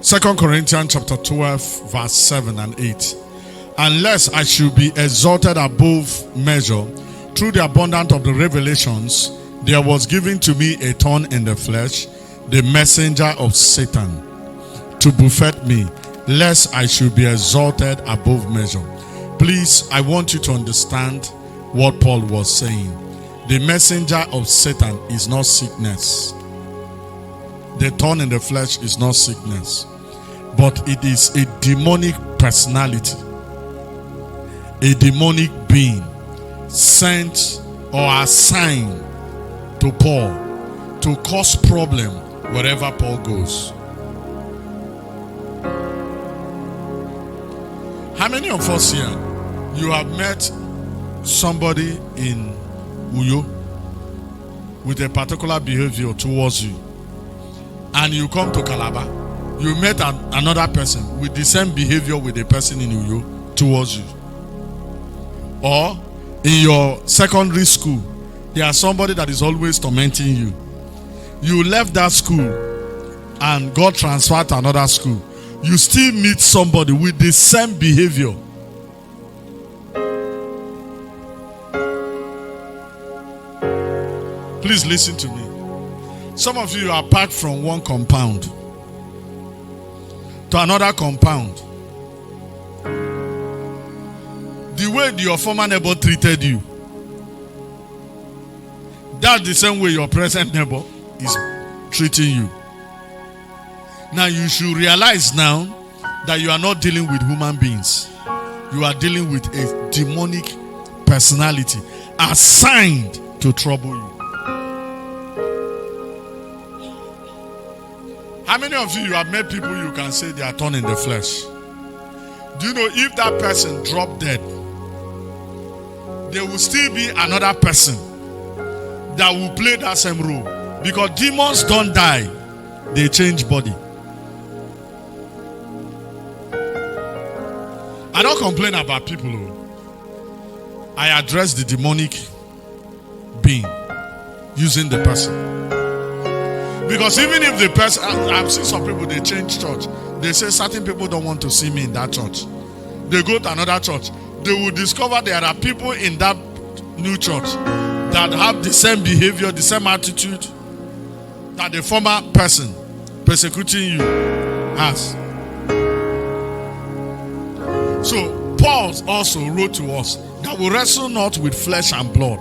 2 Corinthians chapter 12, verse 7 and 8. Unless I should be exalted above measure through the abundance of the revelations, there was given to me a thorn in the flesh, the messenger of Satan, to buffet me, lest I should be exalted above measure. Please, I want you to understand what Paul was saying. The messenger of Satan is not sickness. The thorn in the flesh is not sickness, but it is a demonic personality, a demonic being sent or assigned to Paul to cause problem wherever Paul goes. How many of us here, you have met somebody in Uyo with a particular behavior towards you, and you come to Calabar, you met another person with the same behavior with a person in Uyo towards you? Or in your secondary school, there is somebody that is always tormenting you. You left that school and got transferred to another school. You still meet somebody with the same behavior. Please listen to me. Some of you are packed from one compound to another compound. The way your former neighbor treated you, that's the same way your present neighbor is treating you. Now you should realize now that you are not dealing with human beings. You are dealing with a demonic personality assigned to trouble you. How many of you have met people you can say they are torn in the flesh? Do you know if that person dropped dead, there will still be another person that will play that same role? Because demons don't die, they change body. I don't complain about people. I address the demonic being using the person. Because even if the person, I've seen some people, they change church. They say certain people don't want to see me in that church. They go to another church. They will discover there are people in that new church that have the same behavior, the same attitude that the former person persecuting you has. So Paul also wrote to us that we wrestle not with flesh and blood.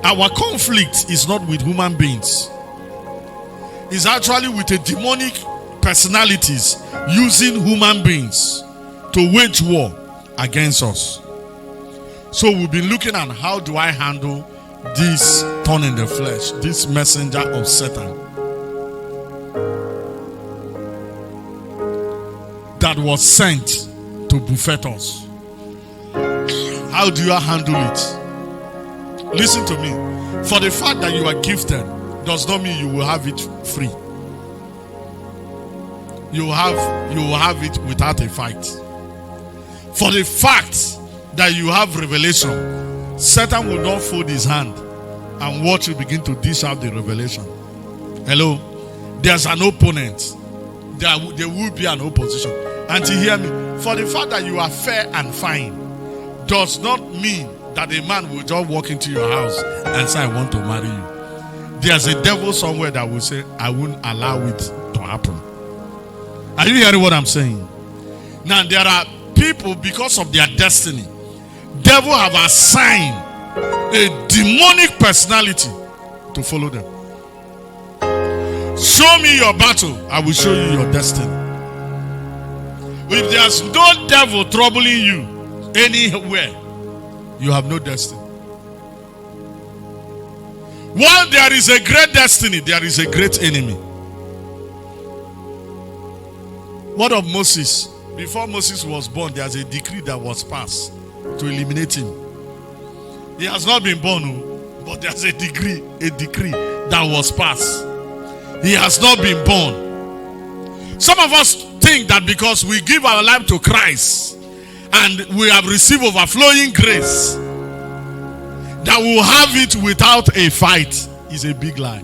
Our conflict is not with human beings. It's actually with the demonic personalities using human beings to wage war against us. So we've been looking at how do I handle this thorn in the flesh, this messenger of Satan that was sent to buffet us. How do you handle it? Listen to me. For the fact that you are gifted does not mean you will have it free. You will have it without a fight. For the fact that you have revelation, Satan will not fold his hand and watch you begin to dish out the revelation. Hello? There's an opponent. There will be an opposition. And to hear me, for the fact that you are fair and fine does not mean that a man will just walk into your house and say, I want to marry you. There's a devil somewhere that will say, I won't allow it to happen. Are you hearing what I'm saying? Now there are people, because of their destiny, devil have assigned a demonic personality to follow them. Show me your battle, I will show you your destiny. If there's no devil troubling you anywhere, you have no destiny. While there is a great destiny, there is a great enemy. What of Moses? Before Moses was born, there's a decree that was passed to eliminate him. He has not been born, but there's a decree that was passed. He has not been born. Some of us think that because we give our life to Christ and we have received overflowing grace, that we'll have it without a fight. Is a big lie.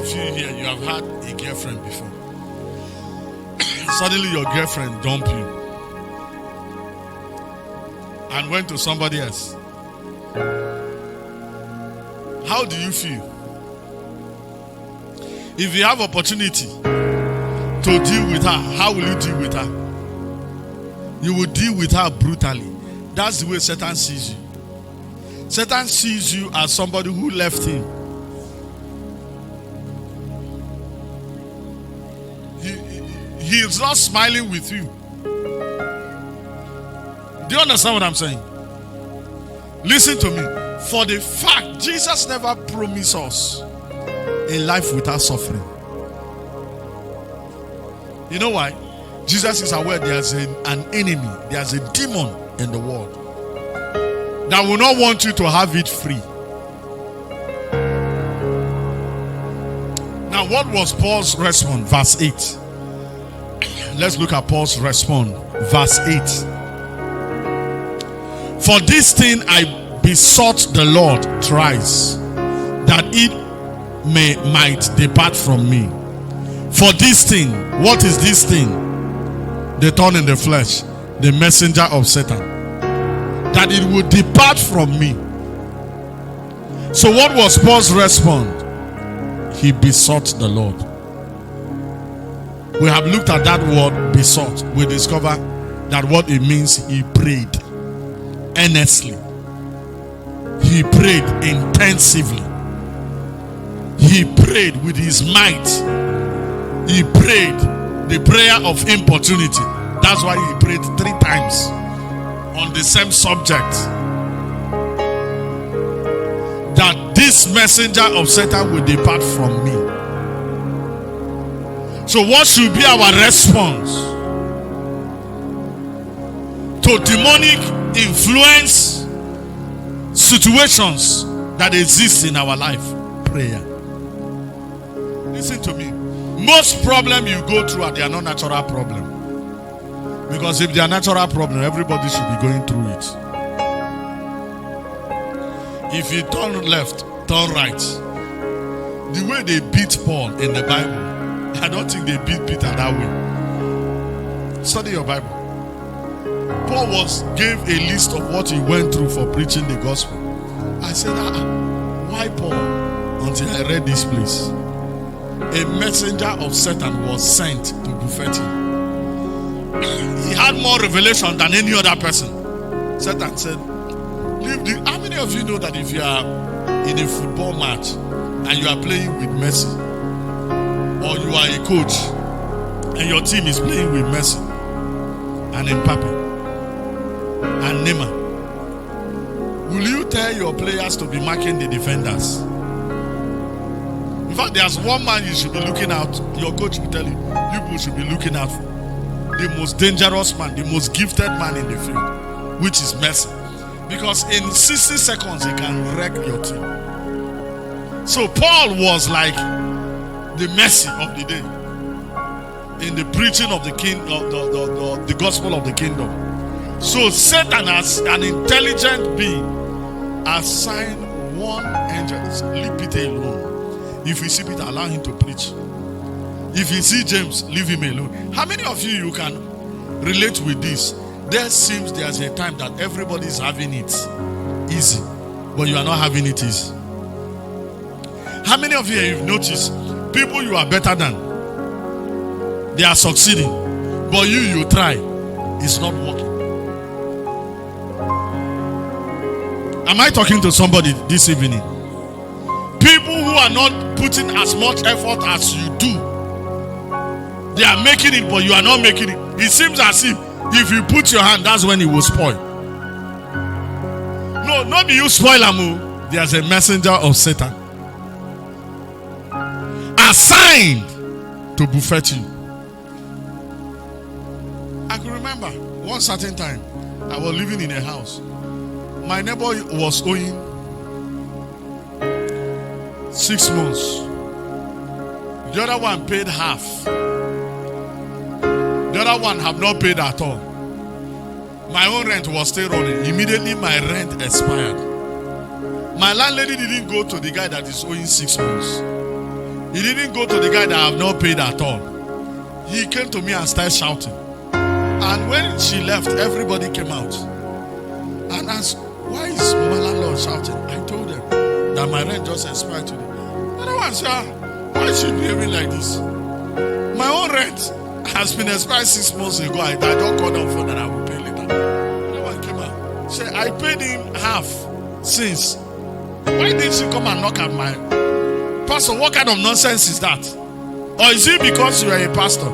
of you here, you have had a girlfriend before? Suddenly your girlfriend dumped you and went to somebody else. How do you feel? If you have opportunity to deal with her, how will you deal with her? You will deal with her brutally. That's the way Satan sees you. Satan sees you as somebody who left him. He is not smiling with you. Do you understand what I'm saying? Listen to me. For the fact, Jesus never promised us a life without suffering. You know why? Jesus is aware there's an enemy, there's a demon in the world that will not want you to have it free. Now, what was Paul's response? Verse 8. Let's look at Paul's response. Verse 8. For this thing I besought the Lord thrice, that it might depart from me. For this thing, what is this thing? The thorn in the flesh, the messenger of Satan, that it would depart from me. So what was Paul's response? He besought the Lord. We have looked at that word besought. We discover that what it means, he prayed earnestly. He prayed intensively. He prayed with his might. He prayed the prayer of importunity. That's why he prayed 3 times on the same subject. That this messenger of Satan will depart from me. So what should be our response to demonic influence situations that exist in our life? Prayer. Listen to me. Most problems you go through they are not natural problems. Because if they are natural problems, everybody should be going through it. If you turn left, turn right. The way they beat Paul in the Bible, I don't think they beat Peter that way. Study your Bible. Paul gave a list of what he went through for preaching the gospel. I said, why Paul? Until I read this place. A messenger of Satan was sent to buffet him. He had more revelation than any other person. Satan said, how many of you know that if you are in a football match and you are playing with Messi, or you are a coach and your team is playing with Messi and Mbappe and Neymar, will you tell your players to be marking the defenders? In fact, there's one man you should be looking out. Your coach will tell you, you people should be looking out for the most dangerous man, the most gifted man in the field, which is Messi. Because in 60 seconds he can wreck your team. So Paul was like the Messi of the day in the preaching of the king, the gospel of the kingdom. So Satan, as an intelligent being, assigned one angel. Leave Peter alone. If you see Peter, allow him to preach. If you see James, leave him alone. How many of you can relate with this? There seems there's a time that everybody is having it easy, but you are not having it easy. How many of you have noticed people you are better than, they are succeeding, but you try, it's not working? Am I talking to somebody this evening? People who are not putting as much effort as you do, they are making it, but you are not making it. It seems as if you put your hand, that's when it will spoil. No, not be you spoil them. There's a messenger of Satan assigned to buffet you. I can remember one certain time I was living in a house. My neighbor was owing 6 months. The other one paid half. The other one have not paid at all. My own rent was still running. Immediately my rent expired. My landlady didn't go to the guy that is owing 6 months. He didn't go to the guy that I have not paid at all. He came to me and started shouting. And when she left, everybody came out and asked, why is my landlord shouting? I told them that my rent just expired today. Another one said, why is she behaving like this? My own rent has been expired 6 months ago. I don't call them for that I will pay later. Another one came out. Said, I paid him half since. Why didn't she come and knock at my pastor? What kind of nonsense is that? Or is it because you are a pastor?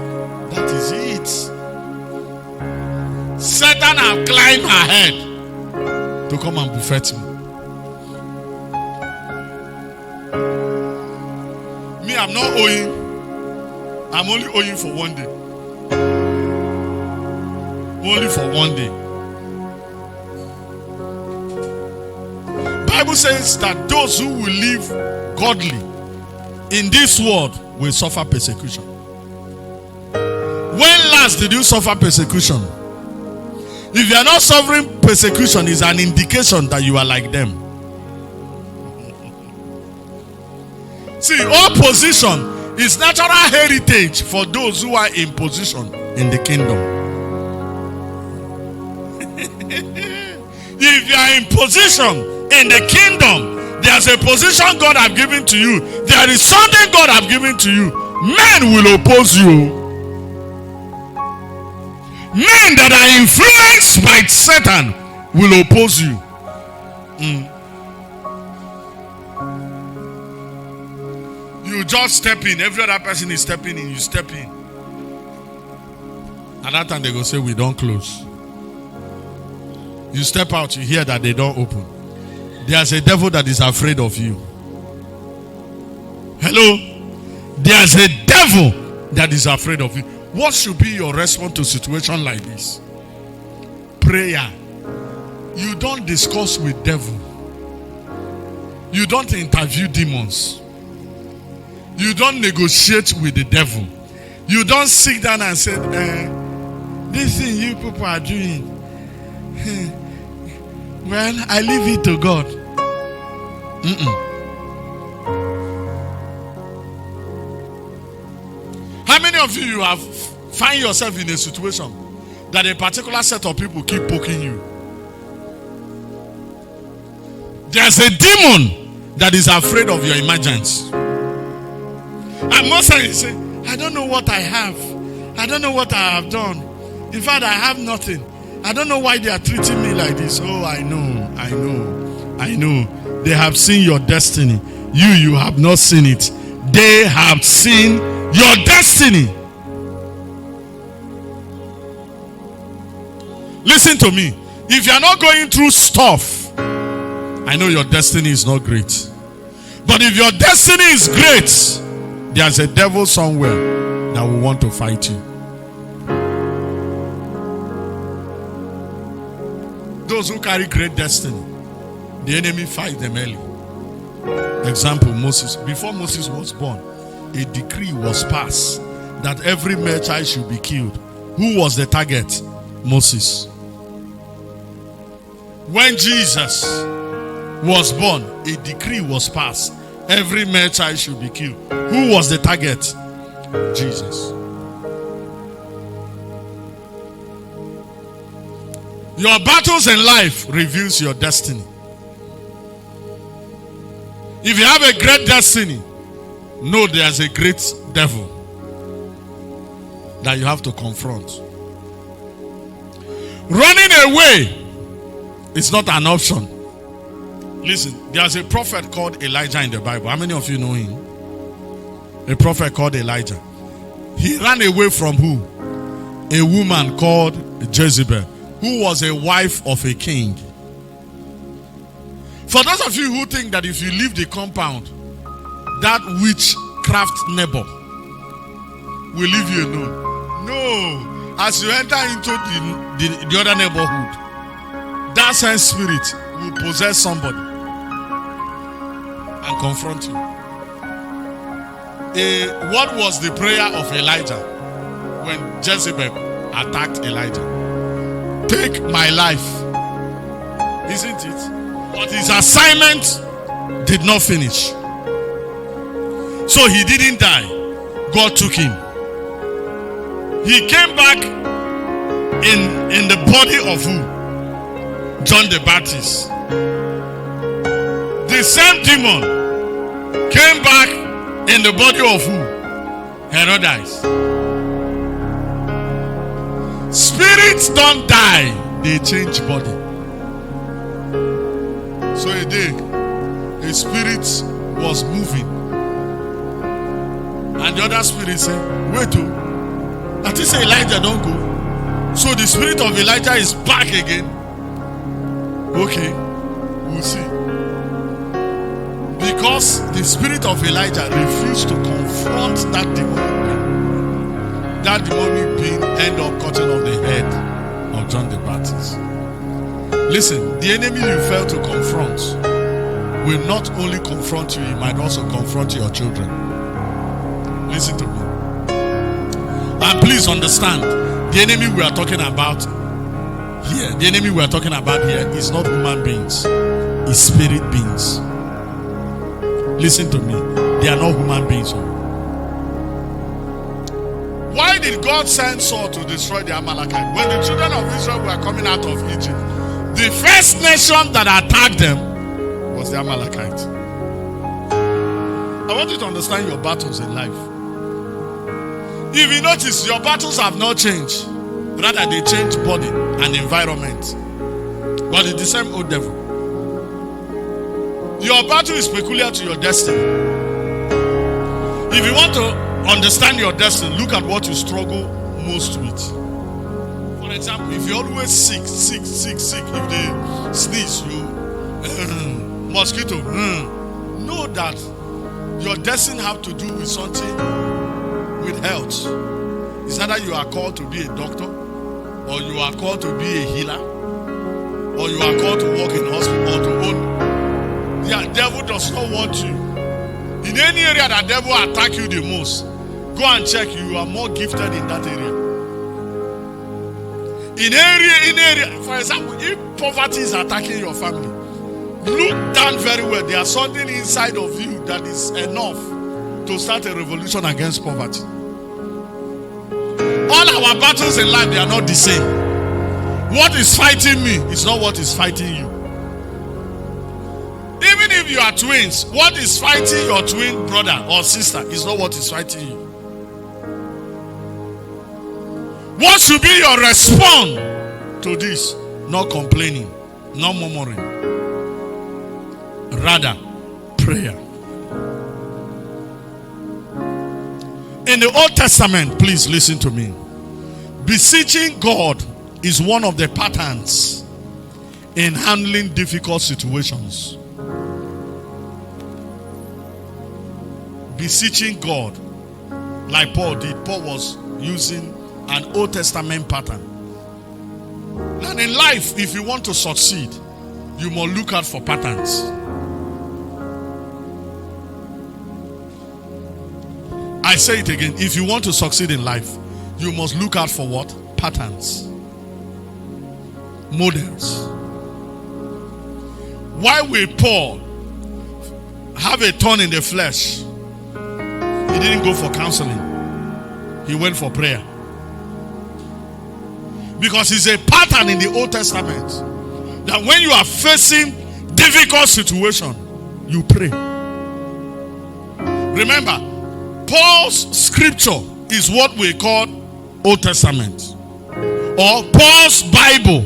That is it. Satan have climbed her head to come and buffet me. Me, I'm not owing. I'm only owing for 1 day. Only for 1 day. Bible says that those who will live godly in this world will suffer persecution. When last did you suffer persecution? If you are not suffering persecution, it's an indication that you are like them. See, opposition is natural heritage for those who are in position in the kingdom. If you are in position in the kingdom, there's a position God has given to you. There is something God has given to you. Men will oppose you. Men that are influenced by Satan will oppose you. You just step in. Every other person is stepping in. You step in. At that time they go say, we don't close. You step out, you hear that they don't open. There's a devil that is afraid of you. Hello? There's a devil that is afraid of you. What should be your response to a situation like this? Prayer. You don't discuss with devil. You don't interview demons. You don't negotiate with the devil. You don't sit down and say, this thing you people are doing, well, I leave it to God. How many of you have find yourself in a situation that a particular set of people keep poking you? There's a demon that is afraid of your emergence. And most times you say, I don't know what I have. I don't know what I have done. In fact, I have nothing. I don't know why they are treating me like this. Oh, I know. They have seen your destiny. You have not seen it. They have seen your destiny. Listen to me. If you are not going through stuff, I know your destiny is not great. But if your destiny is great, there's a devil somewhere that will want to fight you. Those who carry great destiny, the enemy fight them early. Example, Moses. Before Moses was born, a decree was passed that every male child should be killed. Who was the target? Moses. When Jesus was born, a decree was passed. Every male child should be killed. Who was the target? Jesus. Your battles in life reveals your destiny. If you have a great destiny, know there's a great devil that you have to confront. Running away is not an option. Listen, there's a prophet called Elijah in the Bible. How many of you know him? A prophet called Elijah. He ran away from who? A woman called Jezebel, who was a wife of a king. For those of you who think that if you leave the compound, that witchcraft neighbor will leave you alone. No. As you enter into the other neighborhood, that same spirit will possess somebody and confront you. What was the prayer of Elijah when Jezebel attacked Elijah? Take my life. Isn't it? But his assignment did not finish. So he didn't die. God took him. He came back in the body of who? John the Baptist. The same demon came back in the body of who? Herodias. Spirits don't die, they change body. So a day, a spirit was moving, and the other spirit said, wait, I think say Elijah don't go. So the spirit of Elijah is back again. Okay, we'll see. Because the spirit of Elijah refused to confront that demonic being. That demonic being ended up cutting off the head of John the Baptist. Listen, the enemy you fail to confront will not only confront you, he might also confront your children. Listen to me. And please understand, the enemy we are talking about here, is not human beings, it's spirit beings. Listen to me, they are not human beings. Why did God send Saul to destroy the Amalekites? When the children of Israel were coming out of Egypt, the first nation that attacked them was the Amalekites. I want you to understand your battles in life. If you notice, your battles have not changed. Rather, they change body and environment. But it's the same old devil. Your battle is peculiar to your destiny. If you want to understand your destiny, look at what you struggle most with. For example, if you're always sick, if they sneeze, you mosquito, know that your destiny have to do with something with health. It's either you are called to be a doctor, or you are called to be a healer, or you are called to work in hospital, or to own. The devil does not want you. In any area that devil attack you the most, go and check. You are more gifted in that area. In area, for example, if poverty is attacking your family, look down very well. There is something inside of you that is enough to start a revolution against poverty. All our battles in life, they are not the same. What is fighting me is not what is fighting you. Even if you are twins, what is fighting your twin brother or sister is not what is fighting you. What should be your response to this? Not complaining, not murmuring. Rather, prayer. In the Old Testament, please listen to me. Beseeching God is one of the patterns in handling difficult situations. Beseeching God, like Paul did. Paul was using an Old Testament pattern. And in life, if you want to succeed, you must look out for patterns. I say it again. If you want to succeed in life, you must look out for what? Patterns. Models. Why will Paul have a thorn in the flesh? He didn't go for counseling. He went for prayer. Because it's a pattern in the Old Testament that when you are facing difficult situation, you pray. Remember, Paul's scripture is what we call Old Testament, or Paul's Bible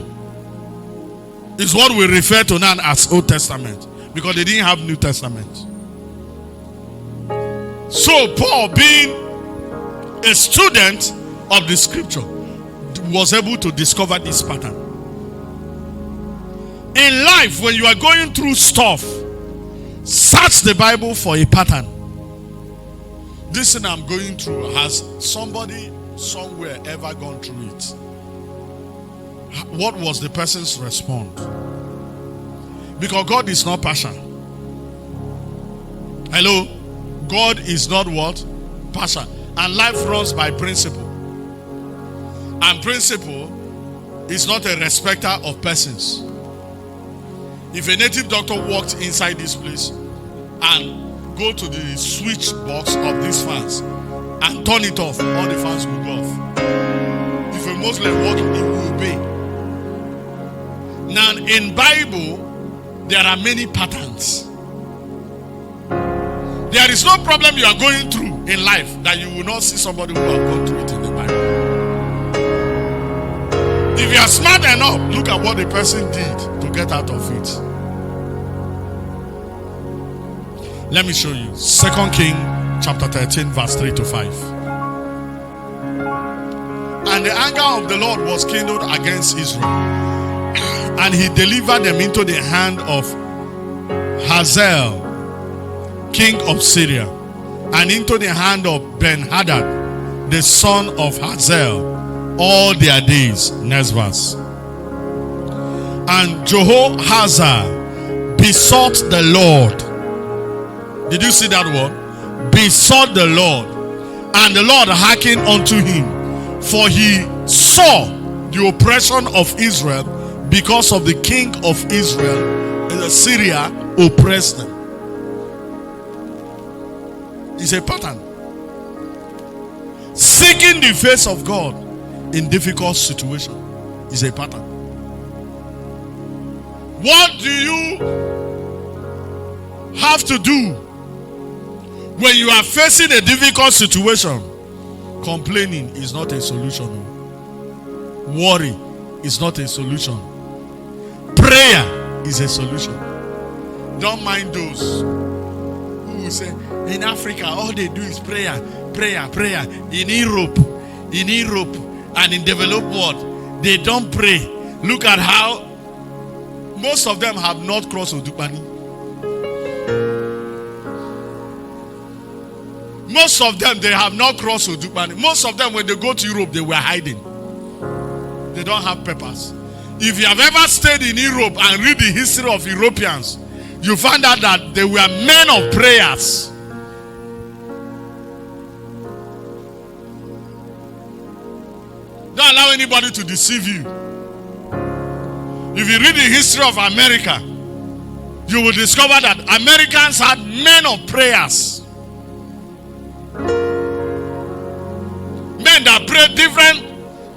is what we refer to now as Old Testament, because they didn't have New Testament. So Paul, being a student of the scripture, was able to discover this pattern. In life, when you are going through stuff, search the Bible for a pattern. This thing I'm going through, has somebody somewhere ever gone through it? What was the person's response? Because God is not partial. Hello? God is not what? Partial. And life runs by principle. And principle is not a respecter of persons. If a native doctor walked inside this place and go to the switch box of these fans and turn it off, all the fans will go off. If a Muslim walk, he will obey. Now in Bible, there are many patterns. There is no problem you are going through in life that you will not see somebody who has gone through it in the Bible. If you are smart enough, look at what the person did to get out of it. Let me show you. 2 Kings chapter 13 verse 3 to 5. And the anger of the Lord was kindled against Israel, and he delivered them into the hand of Hazael, king of Syria, and into the hand of Ben-Hadad, the son of Hazael, all their days. Next verse. And Jehoahaz besought the Lord. Did you see that word? Besought the Lord, and the Lord hearkened unto him, for he saw the oppression of Israel, because of the king of Israel in Syria oppressed them. It's a pattern. Seeking the face of God in difficult situation is a pattern. What do you have to do when you are facing a difficult situation? Complaining is not a solution. Worry is not a solution. Prayer is a solution. Don't mind those who will say, in Africa, all they do is prayer, prayer, prayer. In Europe, and in developed world, they don't pray. Look at how most of them have not crossed Odukpani. Most of them, they have not crossed Odukpani. Most of them, when they go to Europe, they were hiding. They don't have papers. If you have ever stayed in Europe and read the history of Europeans, you find out that they were men of prayers. Don't allow anybody to deceive you. If you read the history of America, you will discover that Americans had men of prayers. Men that pray different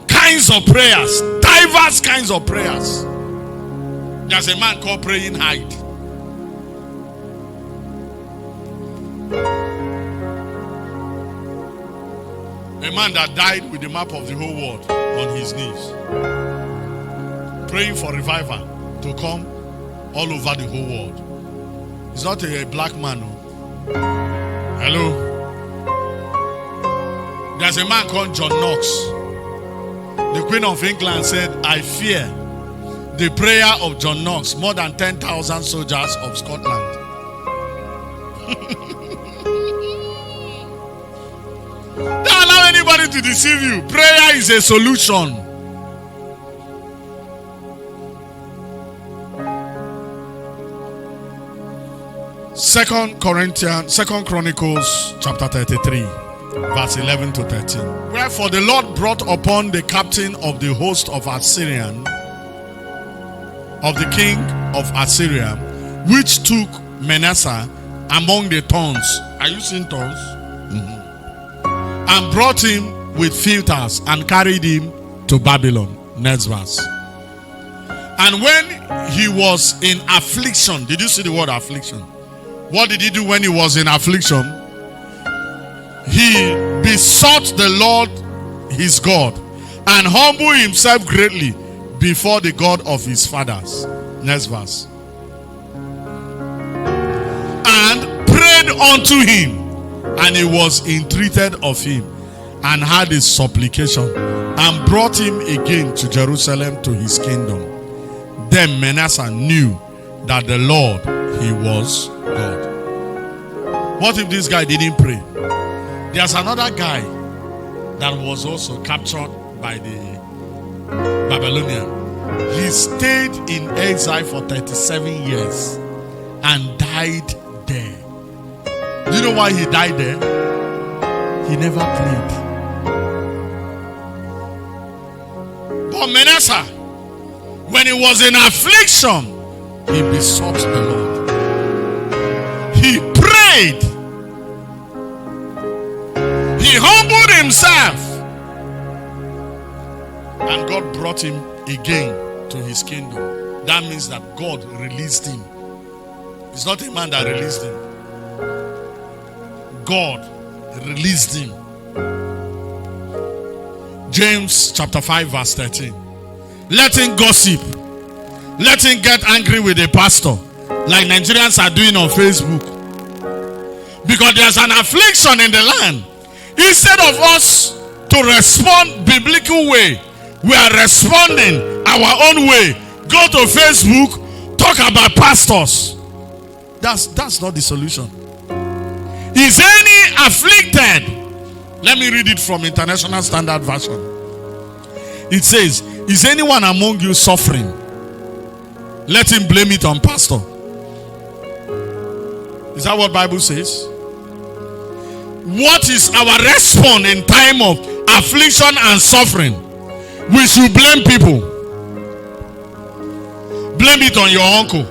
kinds of prayers, diverse kinds of prayers. There's a man called Praying Hyde. A man that died with the map of the whole world on his knees, praying for revival to come all over the whole world. He's not a black man. No. Hello. There's a man called John Knox. The Queen of England said, I fear the prayer of John Knox more than 10,000 soldiers of Scotland. Don't allow anybody to deceive you. Prayer is a solution. Second Chronicles chapter 33. Verse 11 to 13. Wherefore the Lord brought upon the captain of the host of Assyrian, of the king of Assyria, which took Manasseh among the thorns. Are you seeing thorns? Mm-hmm. And brought him with filters and carried him to Babylon. Next verse. And when he was in affliction, did you see the word affliction? What did he do when he was in affliction? He besought the Lord his God and humbled himself greatly before the God of his fathers. Next verse. And prayed unto him, and he was entreated of him, and had his supplication, and brought him again to Jerusalem to his kingdom. Then Manasseh knew that the Lord, he was God. What if this guy didn't pray? There's another guy that was also captured by the Babylonian. He stayed in exile for 37 years and died there. Do you know why he died there? He never prayed. But Manasseh, when he was in affliction, he besought the Lord. He prayed died. He humbled himself. And God brought him again to his kingdom. That means that God released him. It's not a man that released him. God released him. James chapter 5 verse 13. Let him gossip. Let him get angry with the pastor, like Nigerians are doing on Facebook. Because there's an affliction in the land. Instead of us to respond biblical way, we are responding our own way. Go to Facebook, talk about pastors. That's not the solution. Is any afflicted? Let me read it from International Standard Version. It says, is anyone among you suffering? Let him blame it on pastor. Is that what Bible says? What is our response in time of affliction and suffering? We should blame people. Blame it on your uncle.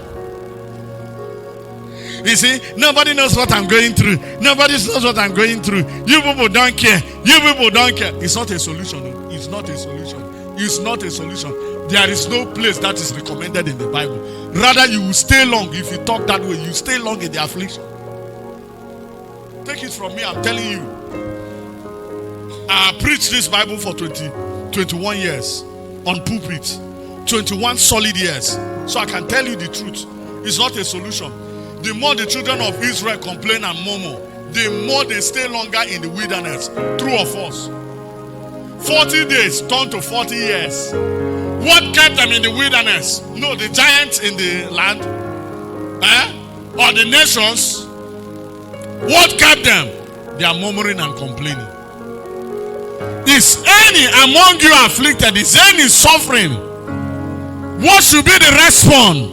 You see, nobody knows what I'm going through. Nobody knows what I'm going through. You people don't care. You people don't care. It's not a solution. It's not a solution. It's not a solution. There is no place that is recommended in the Bible. Rather, you will stay long. If you talk that way, you stay long in the affliction. Take it from me, I'm telling you. I preached this Bible for 21 years on pulpit. 21 solid years. So I can tell you the truth. It's not a solution. The more the children of Israel complain and murmur, the more they stay longer in the wilderness. True or false? 40 days turned to 40 years. What kept them in the wilderness? No, the giants in the land? Or the nations? What kept them? They are murmuring and complaining. Is any among you afflicted? Is any suffering? What should be the response?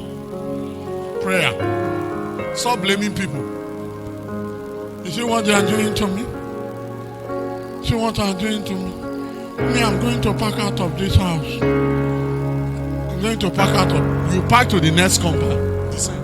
Prayer. Stop blaming people. You see what they are doing to me? See what they are doing to me? Me, I'm going to pack out of this house. I'm going to pack out of. You pack to the next compound. Listen.